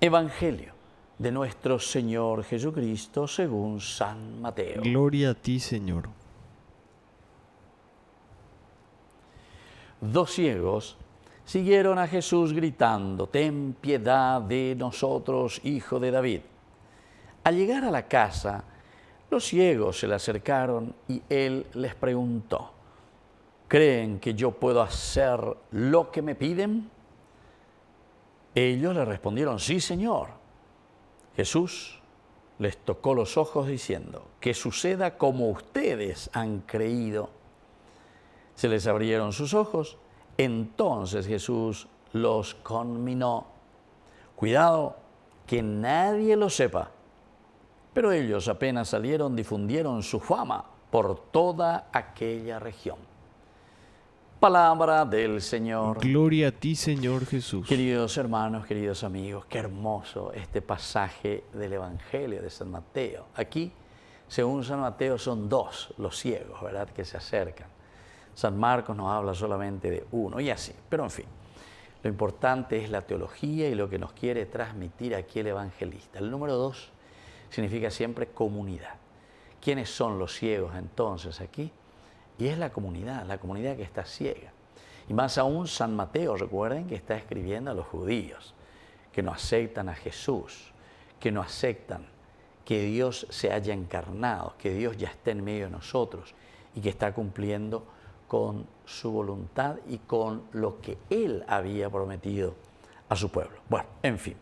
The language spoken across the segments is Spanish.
Evangelio de nuestro Señor Jesucristo según San Mateo. Gloria a ti, Señor. Dos ciegos siguieron a Jesús gritando: «Ten piedad de nosotros, Hijo de David». Al llegar a la casa, los ciegos se le acercaron y él les preguntó: «¿Creen que yo puedo hacer lo que me piden?». Ellos le respondieron: «Sí, Señor». Jesús les tocó los ojos diciendo: «Que suceda como ustedes han creído». Se les abrieron sus ojos. Entonces Jesús los conminó: «Cuidado, que nadie lo sepa». Pero ellos apenas salieron, difundieron su fama por toda aquella región. Palabra del Señor. Gloria a ti, Señor Jesús. Queridos hermanos, queridos amigos, qué hermoso este pasaje del Evangelio de San Mateo. Aquí, según San Mateo, son dos los ciegos, ¿verdad?, que se acercan. San Marcos nos habla solamente de uno y así, pero en fin. Lo importante es la teología y lo que nos quiere transmitir aquí el evangelista. El número 2 significa siempre comunidad. ¿Quiénes son los ciegos entonces aquí? Y es la comunidad que está ciega. Y más aún San Mateo, recuerden que está escribiendo a los judíos, que no aceptan a Jesús, que no aceptan que Dios se haya encarnado, que Dios ya esté en medio de nosotros y que está cumpliendo con su voluntad y con lo que Él había prometido a su pueblo. Bueno, en fin,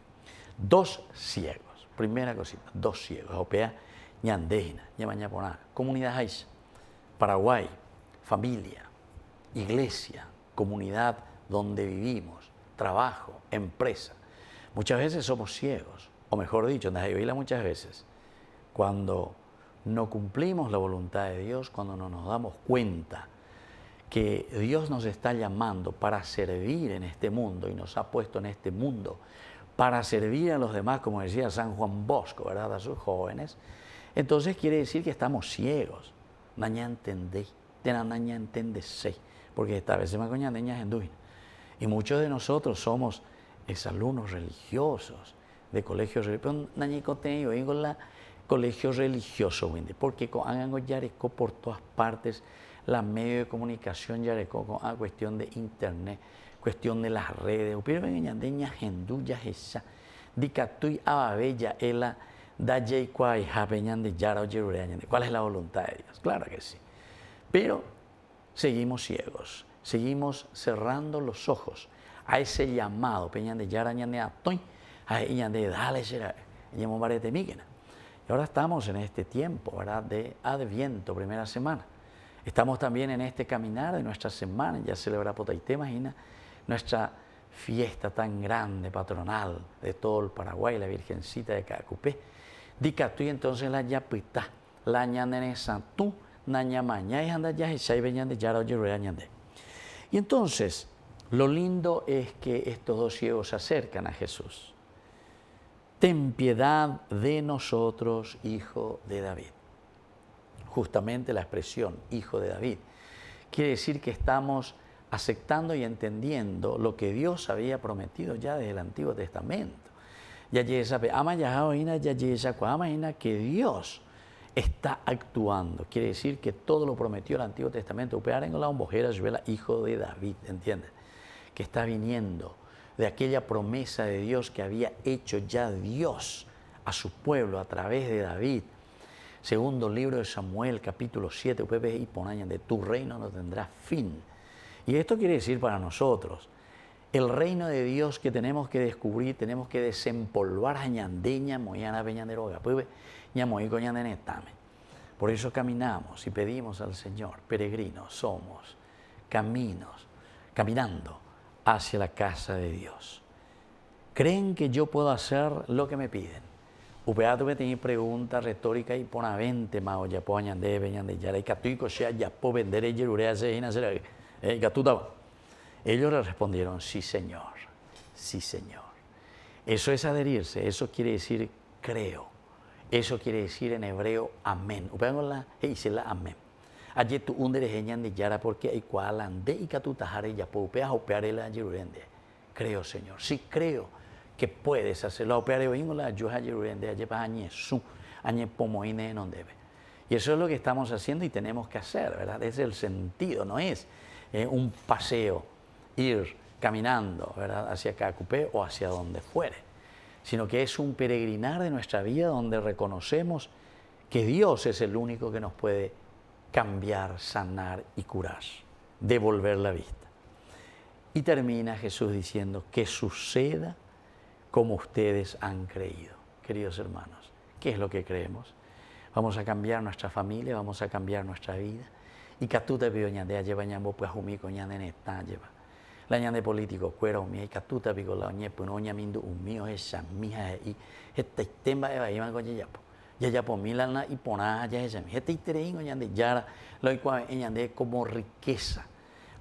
dos ciegos. Primera cosita, dos ciegos. Opea, ñandejina, ñamañaponá, comunidad Jais, Paraguay, familia, iglesia, comunidad donde vivimos, trabajo, empresa. Muchas veces somos ciegos, o mejor dicho, muchas veces, cuando no cumplimos la voluntad de Dios, cuando no nos damos cuenta que Dios nos está llamando para servir en este mundo y nos ha puesto en este mundo para servir a los demás, como decía San Juan Bosco, ¿verdad?, a sus jóvenes, entonces quiere decir que estamos ciegos. Naña entendéis, naña entendéis, porque esta vez se me coña niñas en y muchos de nosotros somos exalumnos religiosos de colegios religiosos, colegio religioso, porque hagan yareco por todas partes, la medio de comunicación yareco con a cuestión de internet, cuestión de las redes, pero vengan deña genduya esa, dicatui ababella ela da jayquai japeñan de yara o yerureañan. ¿Cuál es la voluntad de Dios? Claro que sí. Pero seguimos ciegos, seguimos cerrando los ojos a ese llamado, peñan de yara ñan de atoy, a ella de dale será, llamo barete míquena. Y ahora estamos en este tiempo, ¿verdad?, de Adviento, primera semana. Estamos también en este caminar de nuestra semana, ya celebra Potaité, imagina, nuestra fiesta tan grande, patronal de todo el Paraguay, la Virgencita de Cacupé. Dicatui entonces la yapita, la ñanenesa tú, nañamaña y anda ya y veñan de yara ñande. Y entonces, lo lindo es que estos dos ciegos se acercan a Jesús. Ten piedad de nosotros, Hijo de David. Justamente la expresión Hijo de David quiere decir que estamos aceptando y entendiendo lo que Dios había prometido ya desde el Antiguo Testamento. Ya que Dios está actuando. Quiere decir que todo lo prometió el Antiguo Testamento. Hijo de David, ¿entiendes? Que está viniendo de aquella promesa de Dios que había hecho ya Dios a su pueblo a través de David. Segundo libro de Samuel, capítulo 7, y ponañan de tu reino no tendrá fin. Y esto quiere decir para nosotros, el reino de Dios que tenemos que descubrir, tenemos que desempolvar a ñandeña, moyana, peñanderoga, ñamoico, ñandenetame. Por eso caminamos y pedimos al Señor, peregrinos somos, caminando hacia la casa de Dios. ¿Creen que yo puedo hacer lo que me piden? Upeato me tiene pregunta retórica y ponavente mao ya poñan de veñan de yara y catuico sea ya po vender el yerurea se hina será gatutaba. Ellos le respondieron: sí, Señor, sí, Señor. Eso es adherirse, eso quiere decir creo, eso quiere decir en hebreo amén. Upeato la dice la amén. Allí tu undere geñan de yara porque hay cual ande y catutahare ya po upeas opeare la yerurende. Creo, Señor, sí creo que puedes hacerlo. Pero la yo pomoine no debe. Y eso es lo que estamos haciendo y tenemos que hacer, ¿verdad? Es el sentido, no es un paseo, ir caminando, ¿verdad? Hacia Cacupé o hacia donde fuere, sino que es un peregrinar de nuestra vida donde reconocemos que Dios es el único que nos puede cambiar, sanar y curar, devolver la vista. Y termina Jesús diciendo que suceda como ustedes han creído. Queridos hermanos, ¿qué es lo que creemos? Vamos a cambiar nuestra familia, vamos a cambiar nuestra vida. Y catuta pido ñande lleva ñambo pues humico ñande neta lleva. La ñande político cuero mi y catuta pico la oñe punoña mindu umio esa mija y este temba eva iban con yapo. Yapo milana y pona ya esa mi este itrein ñande yara lo igual ñande como riqueza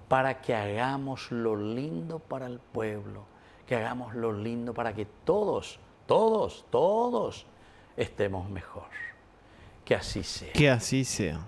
para que hagamos lo lindo para el pueblo, que hagamos lo lindo para que todos estemos mejor. Que así sea. Que así sea.